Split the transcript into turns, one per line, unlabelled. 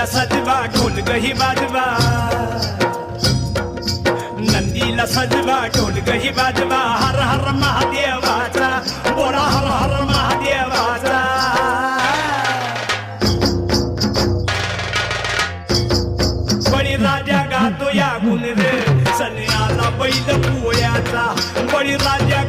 नंदीला सजवा ढोल गही वाजवा नंदीला सजवा ढोल गही वाजवा हर हर महादेवाचा बोला हर हर महादेवाचा बळीराजा गातो या गुण रे सन्याला बैल पोळ्याचा बळीराजा